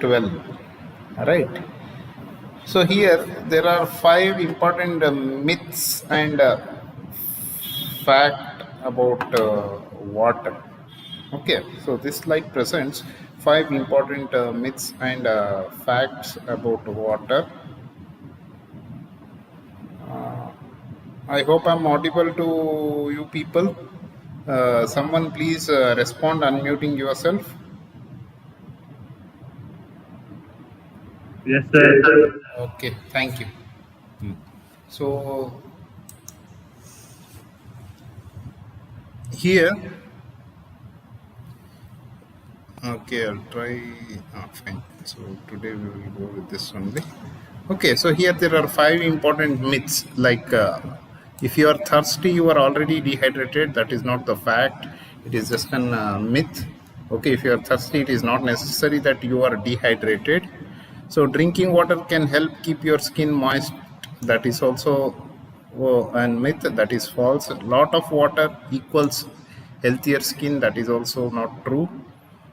12. All right. So here there are 5 important myths and fact about water. Okay, so this slide presents 5 important myths and facts about water. I hope I'm audible to you people. Someone please respond unmuting yourself. Yes, sir. Okay, thank you. So here, okay, I'll try. Fine. So today we will go with this only. Okay, so here there are 5 important myths. Like, if you are thirsty, you are already dehydrated. That is not the fact. It is just an myth. Okay, if you are thirsty, it is not necessary that you are dehydrated. So drinking water can help keep your skin moist. That is also a myth. That is false. A lot of water equals healthier skin. That is also not true.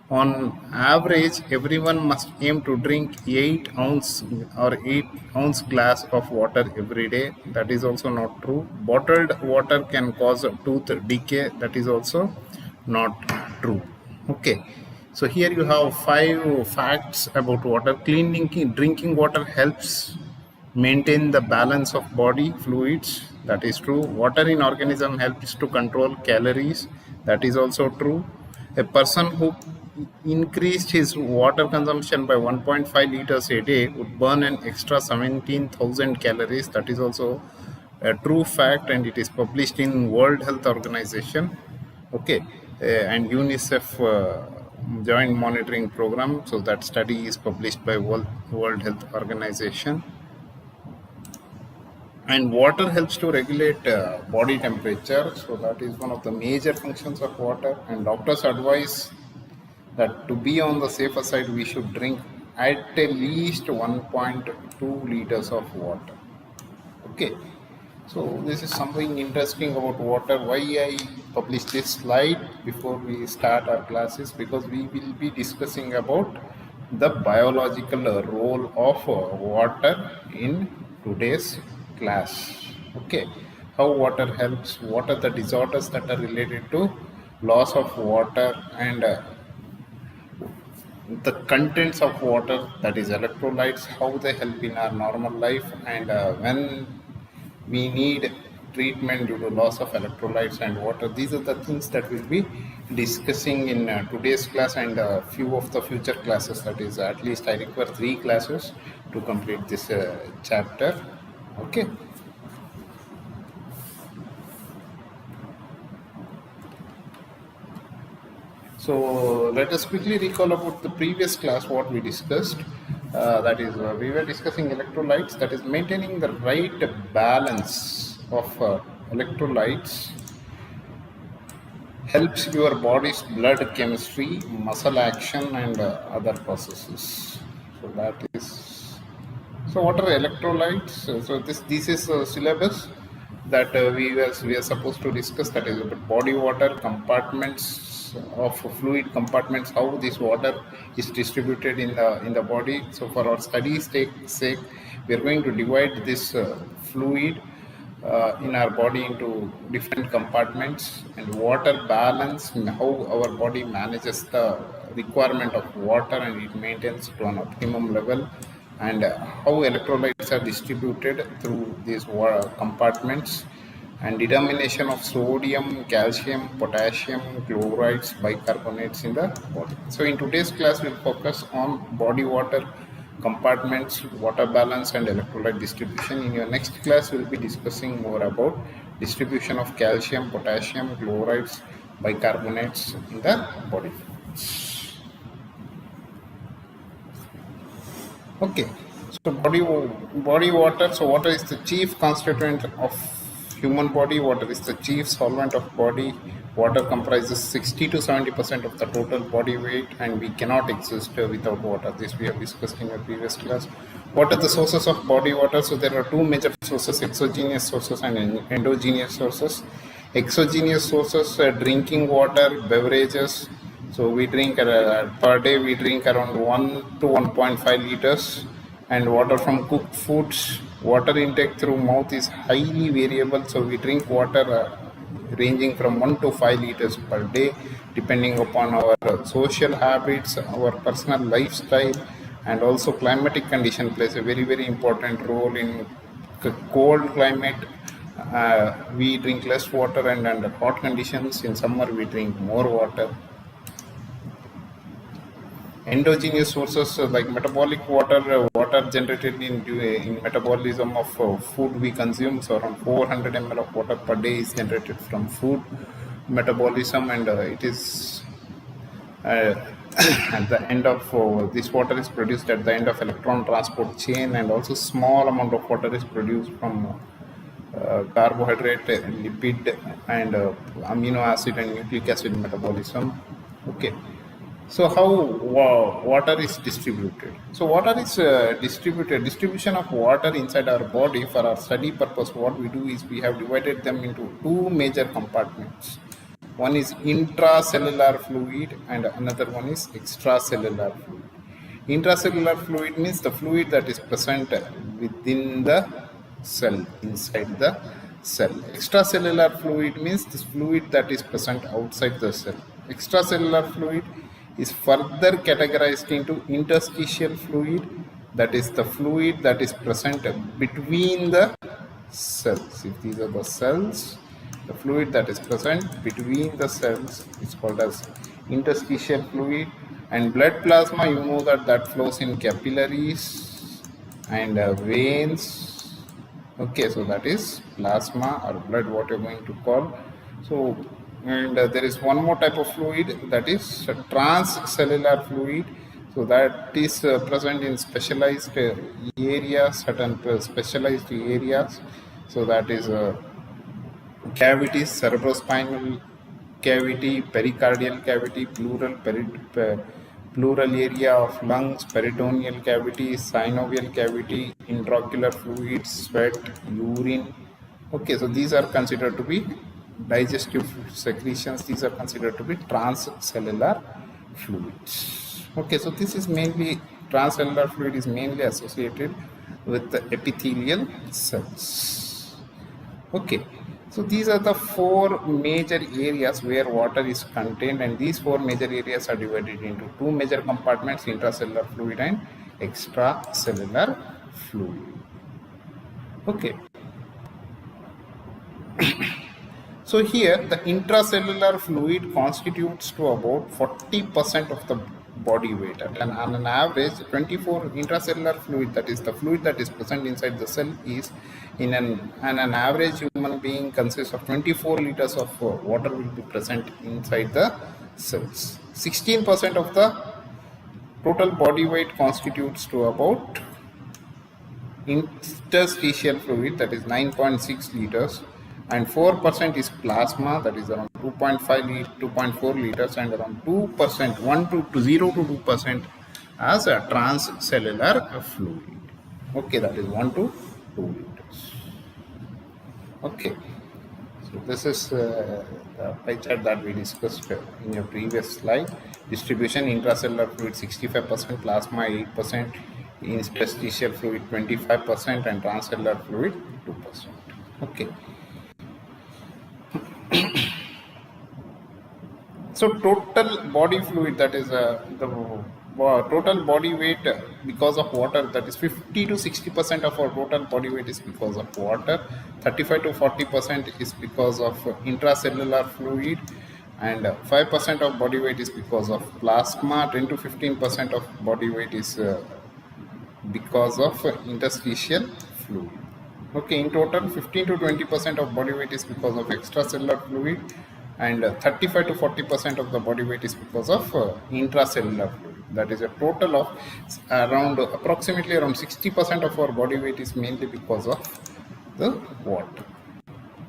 On average, everyone must aim to drink 8 ounce or 8 ounce glass of water every day. That is also not true. Bottled water can cause tooth decay. That is also not true. Okay. So here you have 5 facts about water. Clean drinking water helps maintain the balance of body fluids. That is true. Water in organism helps to control calories. That is also true. A person who increased his water consumption by 1.5 liters a day would burn an extra 17,000 calories. That is also a true fact, and it is published in World Health Organization. Okay, and UNICEF joint monitoring program. So that study is published by World Health Organization. And water helps to regulate body temperature. So that is one of the major functions of water. And doctors advise that to be on the safer side, we should drink at least 1.2 liters of water. Okay, so this is something interesting about water. Why I published this slide before we start our classes, because we will be discussing about the biological role of water in today's class. Okay, how water helps, what are the disorders that are related to loss of water, and the contents of water, that is electrolytes, how they help in our normal life, and when we need treatment due to loss of electrolytes and water. These are the things that we'll be discussing in today's class and a few of the future classes. That is, at least I require 3 classes to complete this chapter. Okay. So let us quickly recall about the previous class what we discussed. That is, we were discussing electrolytes. That is, maintaining the right balance of electrolytes helps your body's blood chemistry, muscle action, and other processes. So that is. So what are electrolytes? So this is a syllabus that we are supposed to discuss. That is about body water, compartments of fluid compartments, how this water is distributed in the body. So for our studies sake, we are going to divide this fluid in our body into different compartments, and water balance, how our body manages the requirement of water and it maintains to an optimum level, and how electrolytes are distributed through these compartments, and determination of sodium, calcium, potassium, chlorides, bicarbonates in the body. So in today's class, we'll focus on body water, compartments, water balance, and electrolyte distribution. In your next class, we'll be discussing more about distribution of calcium, potassium, chlorides, bicarbonates in the body. Okay, so body water. So water is the chief constituent of human body. Water is the chief solvent of body. Water comprises 60 to 70% of the total body weight, and we cannot exist without water. This we have discussed in the previous class. What are the sources of body water? So there are 2 major sources: exogenous sources and endogenous sources. Exogenous sources, drinking water, beverages, So we drink per day we drink around 1 to 1.5 liters, and water from cooked foods. Water intake through mouth is highly variable. So we drink water ranging from 1 to 5 liters per day, depending upon our social habits, our personal lifestyle, and also climatic condition plays a very important role in cold climate. We drink less water, and under hot conditions in summer we drink more water. Endogenous sources like metabolic water generated in metabolism of food we consume. So around 400 ml of water per day is generated from food metabolism, and it is uh, at the end of this water is produced at the end of electron transport chain, and also small amount of water is produced from carbohydrate, lipid, and amino acid and nucleic acid metabolism. Okay. So how water is distributed? So water is distributed. Distribution of water inside our body for our study purpose, what we do is we have divided them into two major compartments. One is intracellular fluid and another one is extracellular fluid. Intracellular fluid means the fluid that is present within the cell, inside the cell. Extracellular fluid means this fluid that is present outside the cell. Extracellular fluid is further categorized into interstitial fluid, that is the fluid that is present between the cells. If these are the cells, the fluid that is present between the cells is called as interstitial fluid. And blood plasma, you know that flows in capillaries and veins. Okay, so that is plasma or blood, what you're going to call. So, and there is one more type of fluid, that is transcellular fluid. So that is present in specialized areas, certain specialized areas. So that is cavities, cerebrospinal cavity, pericardial cavity, pleural area of lungs, peritoneal cavity, synovial cavity, intraocular fluids, sweat, urine. Okay, so these are considered to be digestive secretions. These are considered to be transcellular fluids. Okay, so this is mainly, transcellular fluid is mainly associated with the epithelial cells. Okay, so these are the four major areas where water is contained, and these four major areas are divided into two major compartments: intracellular fluid and extracellular fluid. Okay. So here the intracellular fluid constitutes to about 40% of the body weight, and on an average 24 intracellular fluid, that is the fluid that is present inside the cell, is in an average human being consists of 24 liters of water will be present inside the cells. 16% of the total body weight constitutes to about interstitial fluid, that is 9.6 liters, and 4% is plasma, that is around 2.4 liters, and around 2%, 0 to 2% as a transcellular fluid. Okay, that is 1 to 2 liters. Okay, so this is the pie chart that we discussed in your previous slide. Distribution: intracellular fluid 65%, plasma 8%, interstitial fluid 25%, and transcellular fluid 2%. Okay. So total body fluid, that is the total body weight because of water, that is 50 to 60% of our total body weight is because of water, 35 to 40% is because of intracellular fluid, and 5% of body weight is because of plasma, 10 to 15% of body weight is because of interstitial fluid. Okay, in total 15 to 20% of body weight is because of extracellular fluid, and 35 to 40% of the body weight is because of intracellular fluid. That is a total of approximately around 60% of our body weight is mainly because of the water.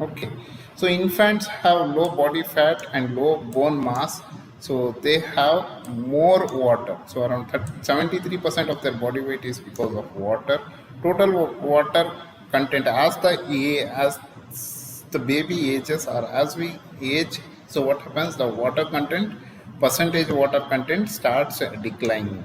Okay, so infants have low body fat and low bone mass, so they have more water. So around 73% of their body weight is because of water. Total water content as the baby ages, or as we age, so what happens, the water content percentage water content starts declining.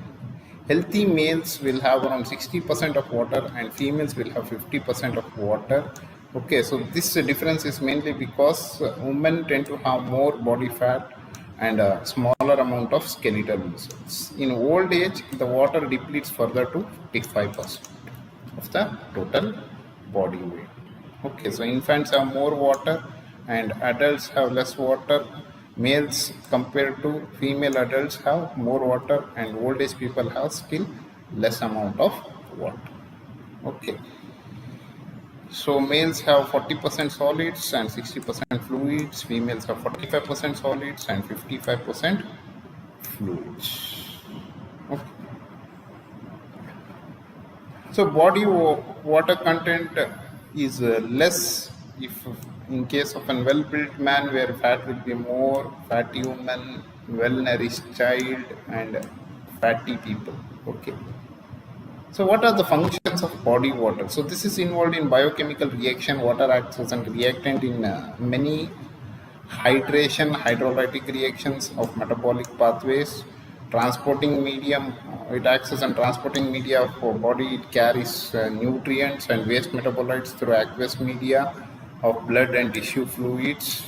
Healthy males will have around 60% of water and females will have 50% of water. Okay, so this difference is mainly because women tend to have more body fat and a smaller amount of skeletal muscles. In old age, the water depletes further to 55% of the total body weight. Okay, so infants have more water and adults have less water. Males compared to female adults have more water and old age people have still less amount of water. Okay, so males have 40% solids and 60% fluids. Females have 45% solids and 55% fluids. Okay. So body water content is less if in case of a well-built man, where fat will be more, fatty woman, well-nourished child, and fatty people. Okay. So what are the functions of body water? So this is involved in biochemical reaction. Water acts as a reactant in many hydration, hydrolytic reactions of metabolic pathways. Transporting medium, it acts as a transporting media for body. It carries nutrients and waste metabolites through aqueous media of blood and tissue fluids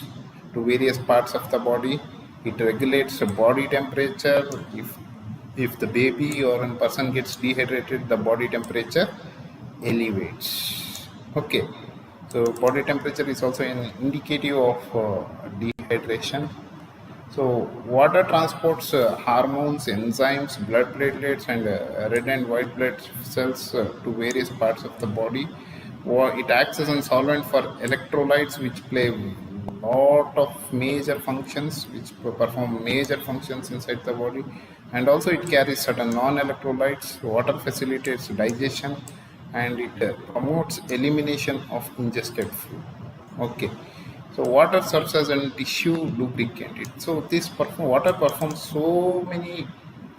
to various parts of the body. It regulates the body temperature. If the baby or a person gets dehydrated, the body temperature elevates. Okay, so body temperature is also an indicative of dehydration. So water transports hormones, enzymes, blood platelets, and red and white blood cells to various parts of the body. It acts as a solvent for electrolytes, which play lot of major functions, which perform major functions inside the body. And also it carries certain non-electrolytes. Water facilitates digestion and it promotes elimination of ingested food. Okay, so water serves as a tissue lubricant. So this water performs so many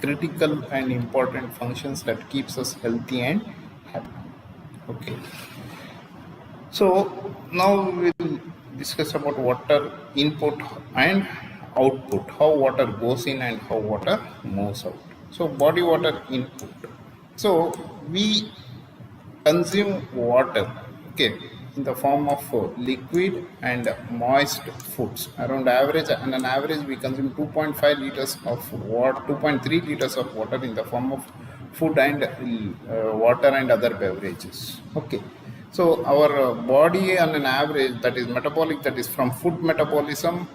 critical and important functions that keeps us healthy and happy. Okay, so now we will discuss about water input and output, how water goes in and how water moves out. So body water input. So we consume water, okay, in the form of liquid and moist foods. Around average, on an average, we consume 2.5 liters of water, 2.3 liters of water in the form of food and water and other beverages. Okay. So our body on an average, that is metabolic, that is from food metabolism,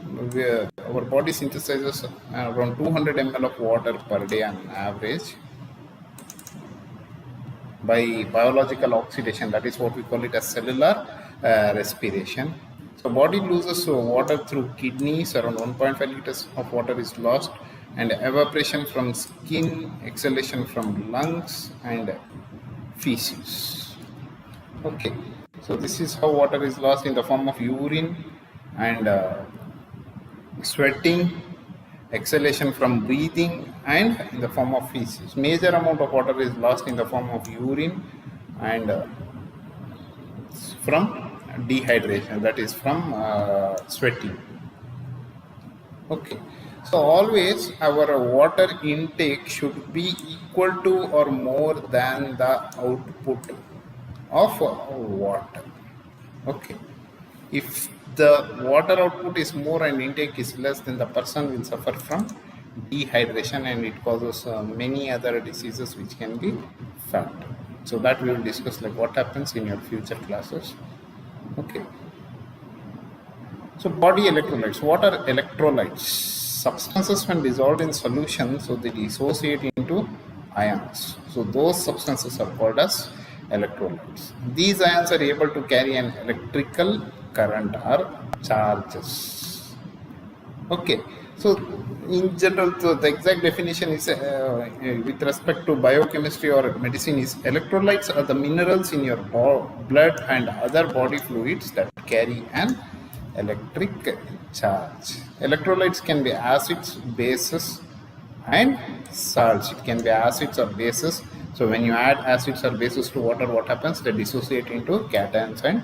our body synthesizes around 200 ml of water per day on average by biological oxidation. That is what we call it as cellular respiration. So body loses water through kidneys. Around 1.5 liters of water is lost, and evaporation from skin, exhalation from lungs, and feces. Okay, so this is how water is lost in the form of urine and sweating, exhalation from breathing, and in the form of feces. Major amount of water is lost in the form of urine and from dehydration, that is from sweating. Okay, so always our water intake should be equal to or more than the output of water. Okay, if the water output is more and intake is less, then the person will suffer from dehydration and it causes many other diseases which can be felt. So that we will discuss, like what happens in your future classes. Okay, so body electrolytes. What are electrolytes? Substances when dissolved in solution, so they dissociate into ions. So those substances are called as electrolytes. These ions are able to carry an electrical current or charges. Okay, so in general, so the exact definition is with respect to biochemistry or medicine is electrolytes are the minerals in your blood and other body fluids that carry an electric charge. Electrolytes can be acids, bases, and salts. It can be acids or bases. So when you add acids or bases to water, what happens? They dissociate into cations and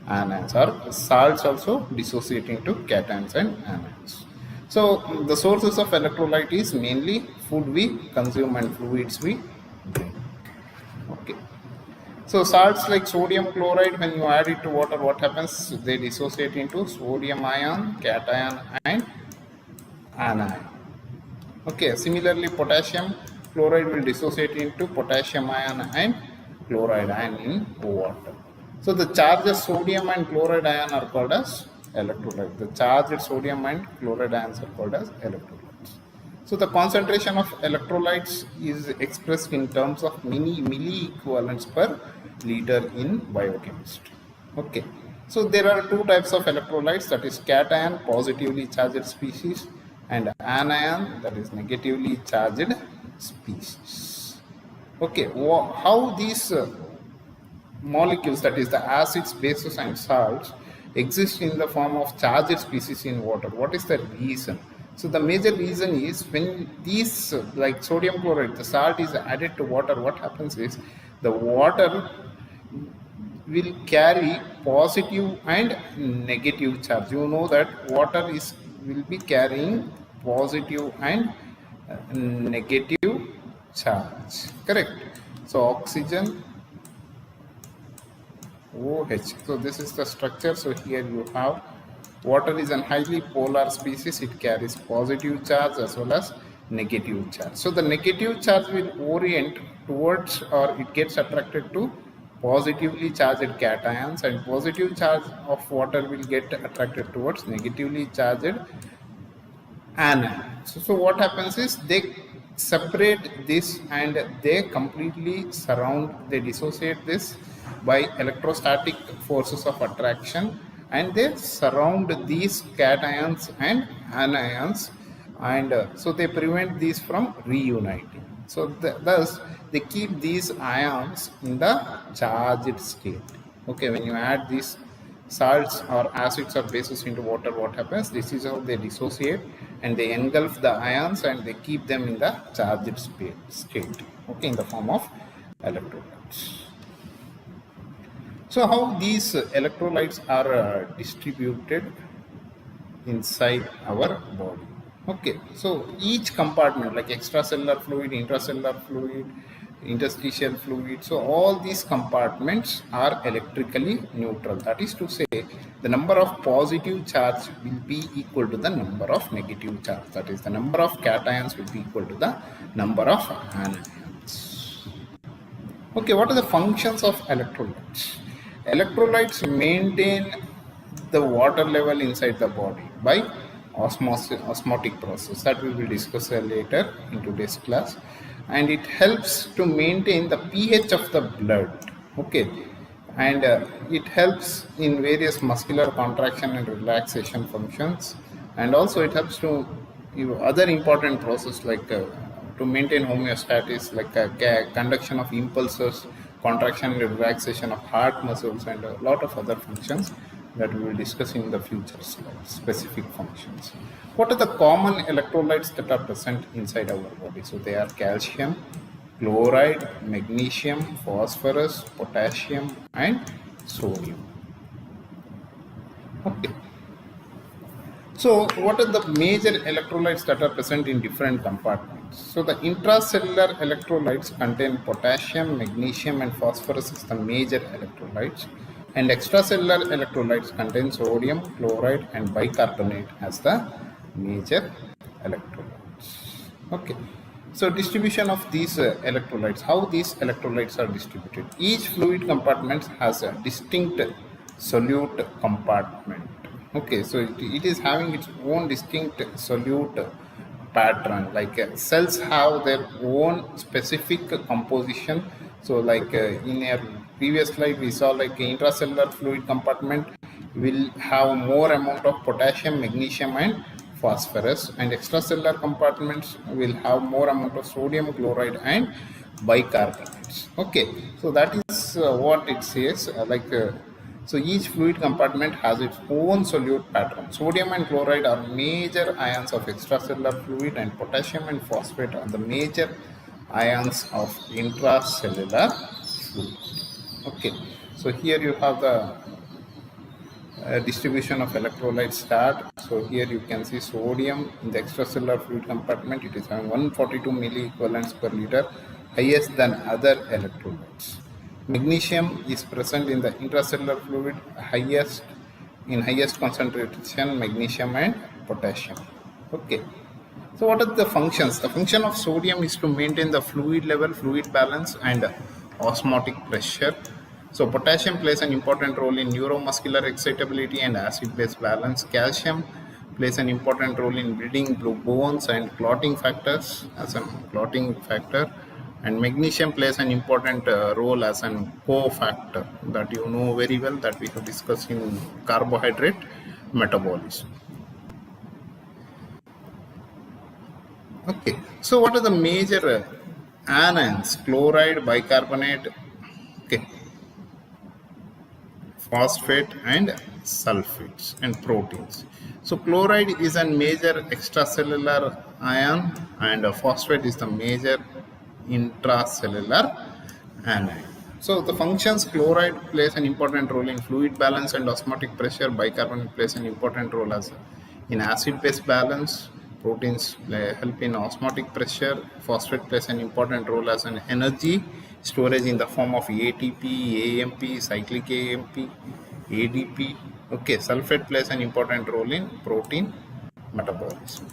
anions, or salts also dissociate into cations and anions. So the sources of electrolyte is mainly food we consume and fluids we drink. Okay. So salts like sodium chloride, when you add it to water, what happens? They dissociate into sodium ion, cation, and anion. Okay. Similarly, potassium chloride will dissociate into potassium ion and chloride ion in water. So the charged sodium and chloride ion are called as electrolyte. The charged sodium and chloride ions are called as electrolytes. So the concentration of electrolytes is expressed in terms of milli equivalents per liter in biochemistry. Okay. So there are two types of electrolytes, that is cation, positively charged species, and anion, that is negatively charged species. Okay. How these molecules, that is the acids, bases, and salts, exist in the form of charged species in water? What is the reason? So the major reason is when these like sodium chloride, the salt is added to water, what happens is the water will carry positive and negative charge. You know that water will be carrying positive and negative charge, correct? So oxygen, OH. So this is the structure. So here you have water is a highly polar species. It carries positive charge as well as negative charge. So the negative charge will orient towards, or it gets attracted to positively charged cations, and positive charge of water will get attracted towards negatively charged anion. So what happens is they separate this and they completely surround, they dissociate this by electrostatic forces of attraction, and they surround these cations and anions, and so they prevent these from reuniting. So thus they keep these ions in the charged state. Okay, when you add these salts or acids or bases into water, what happens? This is how they dissociate, and they engulf the ions and they keep them in the charged state, okay, in the form of electrolytes. So how these electrolytes are distributed inside our body? Okay, so each compartment, like extracellular fluid, intracellular fluid, interstitial fluid, so all these compartments are electrically neutral. That is to say, the number of positive charge will be equal to the number of negative charge. That is, the number of cations will be equal to the number of anions. Okay, what are the functions of electrolytes? Electrolytes maintain the water level inside the body by osmotic process, that we will discuss later in today's class, and it helps to maintain the pH of the blood. Okay, and it helps in various muscular contraction and relaxation functions, and also it helps to other important process like to maintain homeostasis, like conduction of impulses, contraction and relaxation of heart muscles, and a lot of other functions that we will discuss in the future slides, specific functions. What are the common electrolytes that are present inside our body? So they are calcium, chloride, magnesium, phosphorus, potassium, and sodium. Okay. So what are the major electrolytes that are present in different compartments? So the intracellular electrolytes contain potassium, magnesium, and phosphorus as the major electrolytes, and extracellular electrolytes contain sodium, chloride, and bicarbonate as the major electrolytes. Okay. So distribution of these electrolytes, how these electrolytes are distributed. Each fluid compartment has a distinct solute compartment. Okay, so it is having its own distinct solute pattern. Like cells have their own specific composition. So like in a previous slide we saw, like intracellular fluid compartment will have more amount of potassium, magnesium, and phosphorus, and extracellular compartments will have more amount of sodium, chloride, and bicarbonates. Okay, so that is what it says. So each fluid compartment has its own solute pattern. Sodium and chloride are major ions of extracellular fluid, and potassium and phosphate are the major ions of intracellular fluid. Okay, so here you have the distribution of electrolytes start. So here you can see sodium in the extracellular fluid compartment. It is having 142 milliequivalents per liter, highest than other electrolytes. Magnesium is present in the intracellular fluid, highest concentration magnesium and potassium. Okay. So what are the functions? The function of sodium is to maintain the fluid level, fluid balance and osmotic pressure. So potassium plays an important role in neuromuscular excitability and acid-base balance. Calcium plays an important role in building blue bones and clotting factors as a clotting factor. And magnesium plays an important role as an cofactor that you know very well, that we have discussed in carbohydrate metabolism. Okay, so what are the major anions? Chloride, bicarbonate, okay, phosphate and sulfates and proteins. So chloride is a major extracellular ion and phosphate is the major intracellular anion. So the functions: chloride plays an important role in fluid balance and osmotic pressure. Bicarbonate plays an important role as in acid-base balance. Proteins help in osmotic pressure. Phosphate plays an important role as an energy storage in the form of ATP, AMP, cyclic AMP, ADP. Okay, sulfate plays an important role in protein metabolism.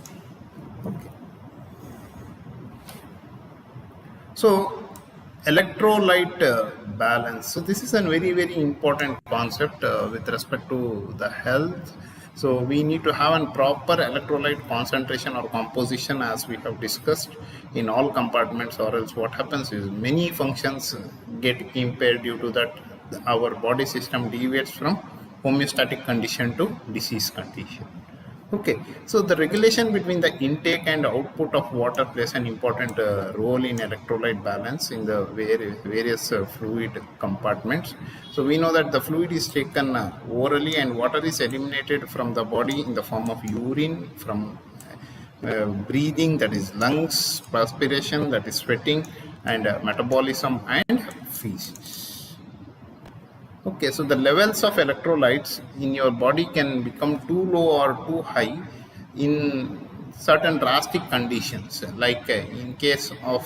Okay. So electrolyte balance. So this is a very important concept with respect to the health. So we need to have a proper electrolyte concentration or composition, as we have discussed, in all compartments, or else what happens is many functions get impaired due to that our body system deviates from homeostatic condition to disease condition. Okay, so the regulation between the intake and output of water plays an important role in electrolyte balance in the various fluid compartments. So we know that the fluid is taken orally and water is eliminated from the body in the form of urine, from breathing, that is lungs, perspiration, that is sweating, and metabolism and feces. Okay, so the levels of electrolytes in your body can become too low or too high in certain drastic conditions, like in case of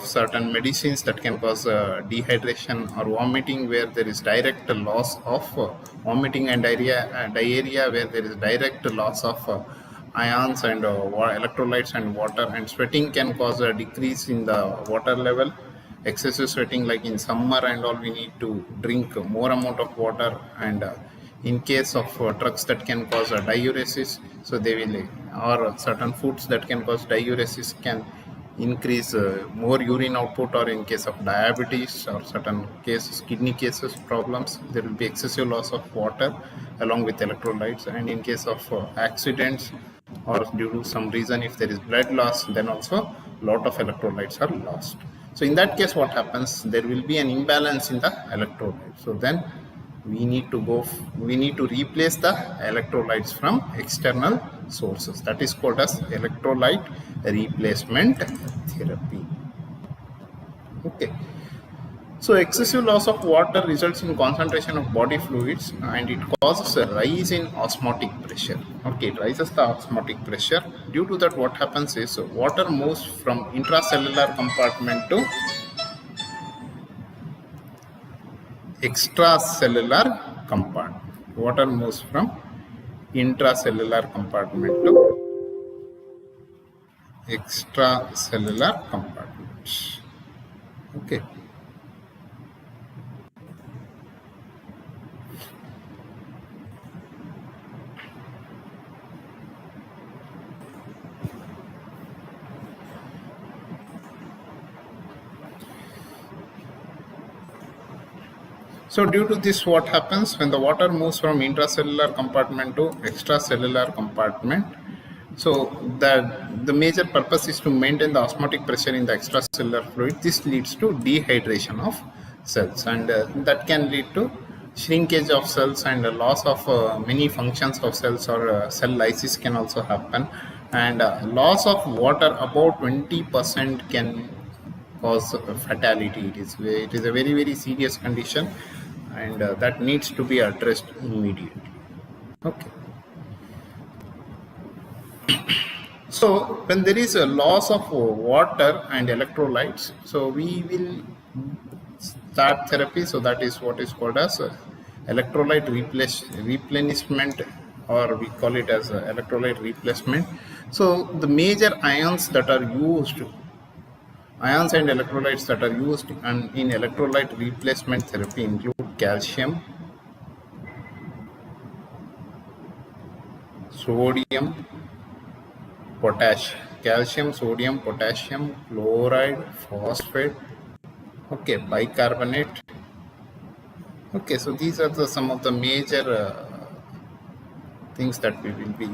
certain medicines that can cause dehydration or vomiting, where there is direct loss of vomiting, and diarrhea where there is direct loss of ions and electrolytes and water, and sweating can cause a decrease in the water level. Excessive sweating, like in summer and all, we need to drink more amount of water, and in case of drugs that can cause a diuresis, so they will, or certain foods that can cause diuresis can increase more urine output, or in case of diabetes or certain cases, kidney cases problems, there will be excessive loss of water along with electrolytes. And in case of accidents or due to some reason, if there is blood loss, then also lot of electrolytes are lost. So in that case, what happens? There will be an imbalance in the electrolyte. So then we need to replace the electrolytes from external sources. That is called as electrolyte replacement therapy. Okay. So excessive loss of water results in concentration of body fluids, and it causes a rise in osmotic pressure. Okay, it rises the osmotic pressure. Due to that, what happens is water moves from intracellular compartment to extracellular compartment. Water moves from intracellular compartment to extracellular compartment. Okay. So due to this, what happens when the water moves from intracellular compartment to extracellular compartment? So the major purpose is to maintain the osmotic pressure in the extracellular fluid. This leads to dehydration of cells, and that can lead to shrinkage of cells and loss of many functions of cells, or cell lysis can also happen, and loss of water about 20% can cause fatality. It is a very serious condition, and that needs to be addressed immediately. Okay. So when there is a loss of water and electrolytes, so we will start therapy. So that is what is called as electrolyte replenishment, or we call it as electrolyte replacement. So the major ions that are used, ions and electrolytes that are used in electrolyte replacement therapy include calcium, sodium, calcium, sodium, potassium, chloride, phosphate, okay, bicarbonate. Okay, so these are some of the major things that we will be